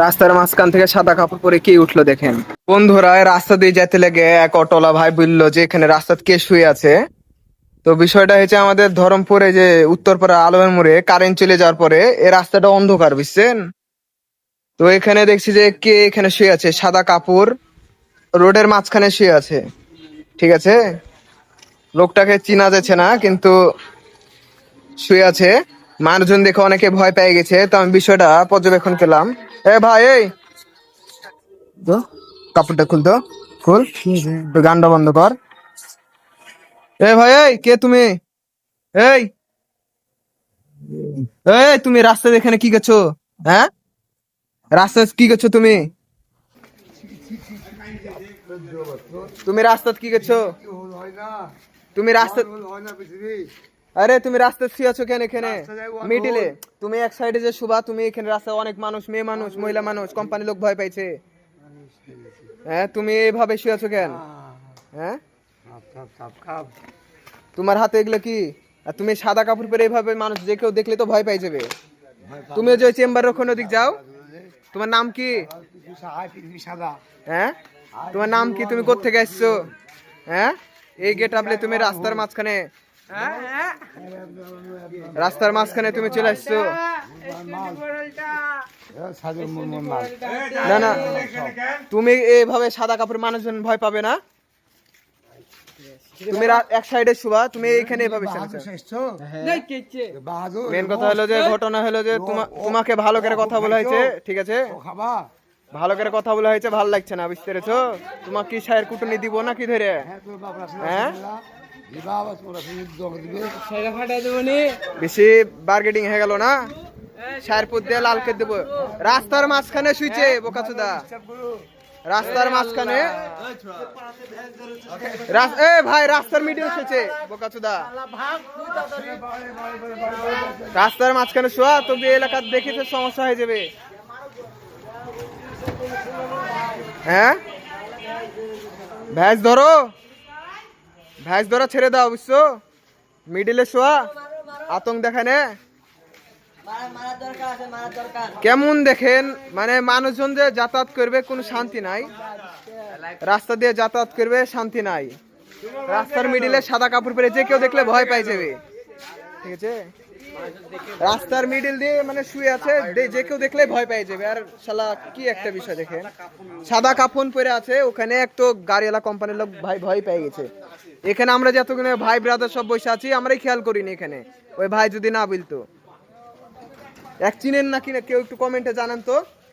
রাস্তার মাঝখান থেকে সাদা কাপড় পরে কে উঠলো দেখেন বন্ধুরা। রাস্তা দিয়ে যেতে লেগে এক অটোলা ভাই বললো যে এখানে রাস্তায় কে শুয়ে আছে। তো বিষয়টা হচ্ছে আমাদের ধরমপুরে যে উত্তরপাড়া আলমের মোড়ে কারেন্ট চলে যাওয়ার পরে এই রাস্তাটা অন্ধকার, বুঝছেন? তো এখানে দেখছি যে কে এখানে শুয়ে আছে, সাদা কাপড় রোডের মাঝখানে শুয়ে আছে। ঠিক আছে, লোকটাকে চিনা যাচ্ছে না কিন্তু শুয়ে আছে। মানুষজন দেখে অনেকে ভয় পেয়ে গেছে, তো আমি বিষয়টা পর্যবেক্ষণ করলাম। এ ভাই, এই তো কাপড়টা খুলতো, খুল, তুই গানটা বন্ধ কর। এ ভাই, এই কে তুমি? এই এই তুমি রাস্তায় এখানে কি করছো? হ্যাঁ, রাস্তায় কি করছো তুমি? তুমি রাস্তায় কি করছো? তুমি রাস্তা, আরে তুমি রাস্তায় শুয়ে আছো কেন এখানে মিডিলে? তুমি এক সাইডে যে শুবা, তুমি এখানে রাস্তায় অনেক মানুষ, মেয়ে মানুষ, মহিলা মানুষ, কোম্পানি লোক ভয় পাইছে। হ্যাঁ, তুমি এইভাবে শুয়ে আছো কেন? হ্যাঁ, তোমার হাতে এগুলো কি? আর তুমি সাদা কাপড় পরে এইভাবে মানুষ যে কেউ দেখলে তো ভয় পাই যাবে। তুমি যে চেম্বার ওখানে ওদিক যাও। তোমার নাম কি? হ্যাঁ, তোমার নাম কি? তুমি কোত্থেকে আসছো? হ্যাঁ, এই গেট আপলে তুমি রাস্তার মাঝখানে, রাস্তার মাঝখানে তুমি চলে আসছো। না না, তুমি এইভাবে সাদা কাপড় মানুষজন ভয় পাবে না। তুমি এক সাইডে শুবা, তুমি এইখানে এইভাবে মেন কথা হলো যে ঘটনা হলো যে তোমাকে ভালো করে কথা বলা হয়েছে, ঠিক আছে? ভালো করে কথা বলা হয়েছে, ভালো লাগছে না, বুঝতে পেরেছো? তোমার কি সায়ের কুটুনি দিব না কি ধরে? হ্যাঁ, বেশি বার্গেটিং হয়ে গেল না, সায়ের পুত দিয়ে লাল করে দেবো। রাস্তার মাঝখানে শুইছে বোকাচোদা, রাস্তার মাঝখানে। এ ভাই, রাস্তার মিডিল শুয়েছে বোকাচোদা, রাস্তার মাঝখানে শোয়া। তবে এলাকার দেখেছে সমস্যা হয়ে যাবে। হ্যাঁ, ভ্যাস ধরো, ভ্যাস ধরো, ছেড়ে দাও, বুঝছো? মিডিলে শোয়া, আতঙ্ক দেখানে কেমন দেখেন, মানে মানুষজন যে যাতায়াত করবে কোনো শান্তি নাই, রাস্তা দিয়ে যাতায়াত করবে শান্তি নাই। রাস্তার মিডিলে সাদা কাপড় পরে যে কেউ দেখলে ভয় পাই যাবে, ঠিক আছে? রাস্তার মিডিল দিয়ে মানে শুয়ে আছে, যে কেউ দেখলে ভয় পেয়ে যাবে। আর শালা কি একটা বিষয় দেখেন, সাদা কাফন পরে আছে, ওখানে এক তো গাড়িওয়ালা কোম্পানির লোক ভাই ভয় পেয়ে গেছে। এখানে আমরা যতগুলো ভাই ব্রাদার সব বসে আছি, আমরাই খেয়াল করিনি এখানে। ওই ভাই যদি না বলতো, এক চিনেন নাকি না কেউ একটু কমেন্টে জানান তো।